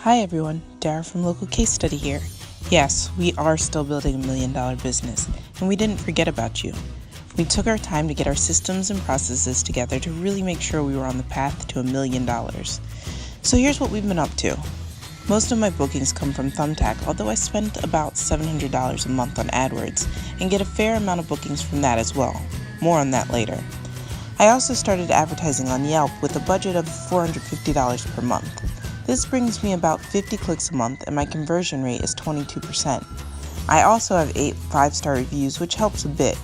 Hi everyone, Dara from Local Case Study here. Yes, we are still building a $1 million business, and we didn't forget about you. We took our time to get our systems and processes together to really make sure we were on the path to $1 million. So here's what we've been up to. Most of my bookings come from Thumbtack, although I spend about $700 a month on AdWords and get a fair amount of bookings from that as well. More on that later. I also started advertising on Yelp with a budget of $450 per month. This brings me about 50 clicks a month, and my conversion rate is 22%. I also have 8 5-star reviews, which helps a bit.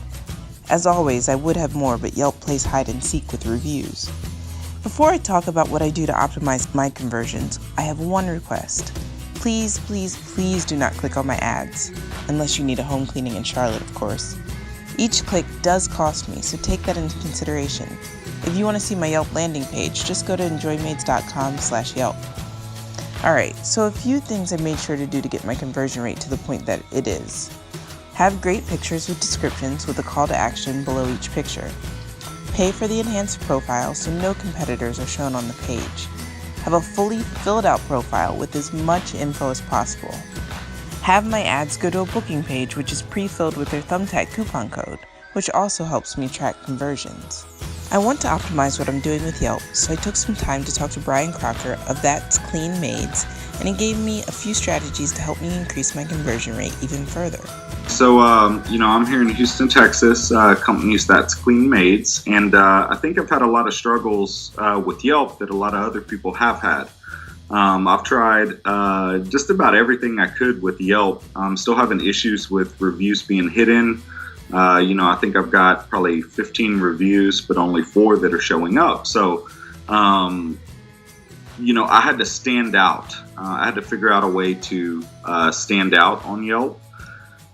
As always, I would have more, but Yelp plays hide and seek with reviews. Before I talk about what I do to optimize my conversions, I have one request. Please, please, please do not click on my ads, unless you need a home cleaning in Charlotte, of course. Each click does cost me, so take that into consideration. If you want to see my Yelp landing page, just go to enjoymaids.com/Yelp. Alright, so a few things I made sure to do to get my conversion rate to the point that it is. Have great pictures with descriptions with a call to action below each picture. Pay for the enhanced profile so no competitors are shown on the page. Have a fully filled out profile with as much info as possible. Have my ads go to a booking page which is pre-filled with their Thumbtack coupon code, which also helps me track conversions. I want to optimize what I'm doing with Yelp, so I took some time to talk to Brian Crocker of That's Clean Maids, and he gave me a few strategies to help me increase my conversion rate even further. So, I'm here in Houston, Texas. Company's That's Clean Maids, and I think I've had a lot of struggles with Yelp that a lot of other people have had. I've tried just about everything I could with Yelp. I'm still having issues with reviews being hidden. I think I've got probably 15 reviews, but only 4 that are showing up. So, I had to stand out. I had to figure out a way to stand out on Yelp.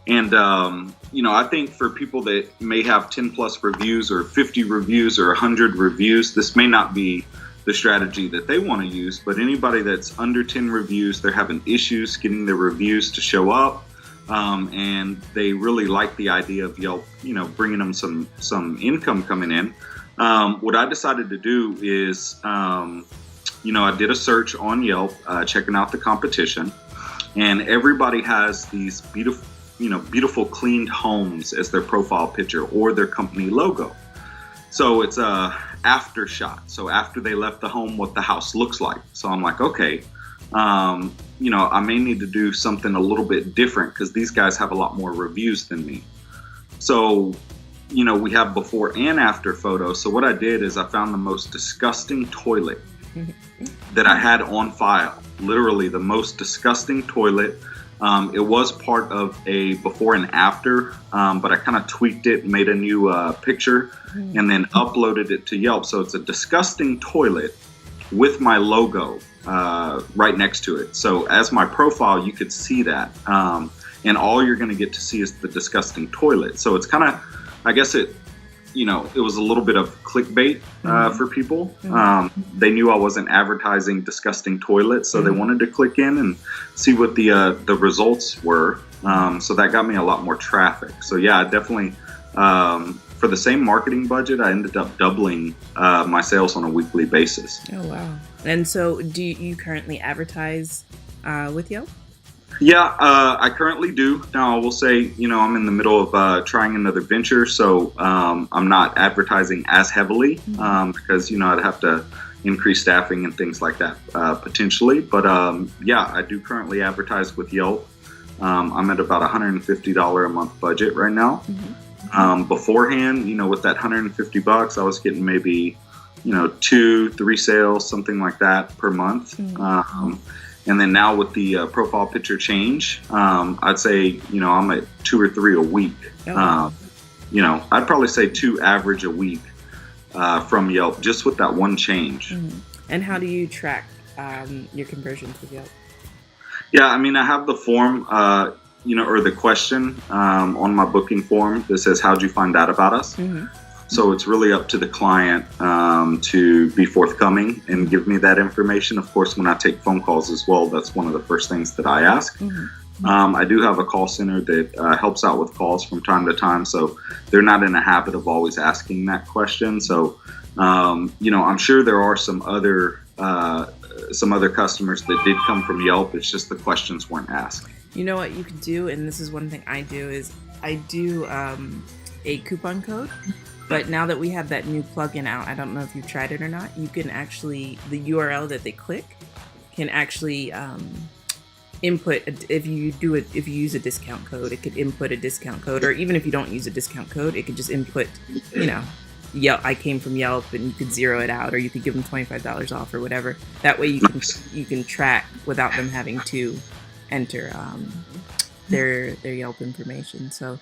And, I think for people that may have 10 plus reviews or 50 reviews or 100 reviews, this may not be the strategy that they want to use. But anybody that's under 10 reviews, they're having issues getting their reviews to show up. And they really like the idea of Yelp, bringing them some income coming in. What I decided to do is, I did a search on Yelp, checking out the competition, and everybody has these beautiful cleaned homes as their profile picture or their company logo. So it's a after shot. So after they left the home, what the house looks like. So I'm like, okay. I may need to do something a little bit different because these guys have a lot more reviews than me. So, we have before and after photos. So what I did is I found the most disgusting toilet that I had on file. Literally the most disgusting toilet. It was part of a before and after, but I kind of tweaked it, made a new picture, and then uploaded it to Yelp. So it's a disgusting toilet with my logo right next to it. So as my profile, you could see that. And all you're going to get to see is the disgusting toilet. So it's kind of, I guess it was a little bit of clickbait for people. They knew I wasn't advertising disgusting toilets, so they wanted to click in and see what the results were. So that got me a lot more traffic. So yeah, definitely. For the same marketing budget, I ended up doubling my sales on a weekly basis. Oh, wow. And so do you currently advertise with Yelp? Yeah, I currently do. Now, I will say, I'm in the middle of trying another venture, so I'm not advertising as heavily because, I'd have to increase staffing and things like that potentially. But I do currently advertise with Yelp. I'm at about $150 a month budget right now. Beforehand, with that $150, I was getting maybe, 2-3 sales, something like that per month. And then now with the profile picture change, I'd say, I'm at 2 or 3 a week. I'd probably say 2 average a week from Yelp, just with that one change. And how do you track your conversions with Yelp? Yeah, I have the form, or the question on my booking form that says, how'd you find out about us? So it's really up to the client to be forthcoming and give me that information. Of course, when I take phone calls as well, that's one of the first things that I ask. I do have a call center that helps out with calls from time to time, so they're not in a habit of always asking that question. So, I'm sure there are some other some other customers that did come from Yelp. It's just the questions weren't asked. You know what you can do, and this is one thing I do, is I do a coupon code. But now that we have that new plugin out, I don't know if you've tried it or not, you can actually, the URL that they click can actually input, if you use a discount code, it could input a discount code, or even if you don't use a discount code, it could just input, Yelp, I came from Yelp, and you could zero it out, or you could give them $25 off or whatever. That way you can track without them having to enter their Yelp information. So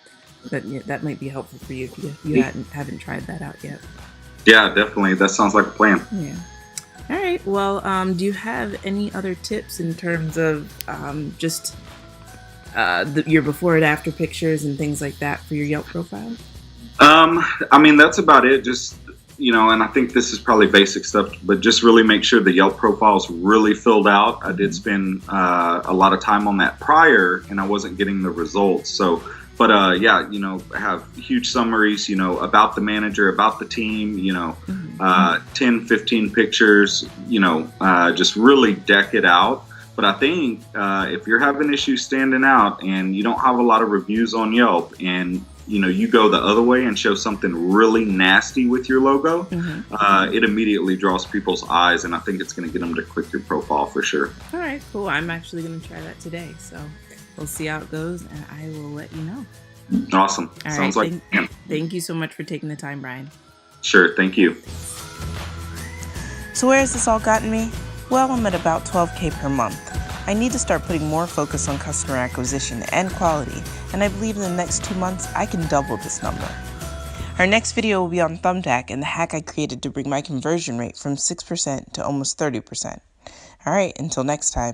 that might be helpful for you if you haven't tried that out yet. Yeah, definitely. That sounds like a plan. Yeah. All right. Well, do you have any other tips in terms of just your before and after pictures and things like that for your Yelp profile? I mean, that's about it. Just, and I think this is probably basic stuff, but just really make sure the Yelp profile is really filled out. I did spend a lot of time on that prior, and I wasn't getting the results. So, but have huge summaries, about the manager, about the team, 10, 15 pictures, just really deck it out. But I think if you're having issues standing out and you don't have a lot of reviews on Yelp, and you go the other way and show something really nasty with your logo, it immediately draws people's eyes, and I think it's going to get them to click your profile for sure. All right, cool. I'm actually going to try that today, so we'll see how it goes, and I will let you know. Awesome. All Sounds right, like thank you so much for taking the time, Brian. Sure, thank you. So where has this all gotten me? Well, I'm at about $12K per month. I need to start putting more focus on customer acquisition and quality, and I believe in the next 2 months I can double this number. Our next video will be on Thumbtack and the hack I created to bring my conversion rate from 6% to almost 30%. All right, until next time.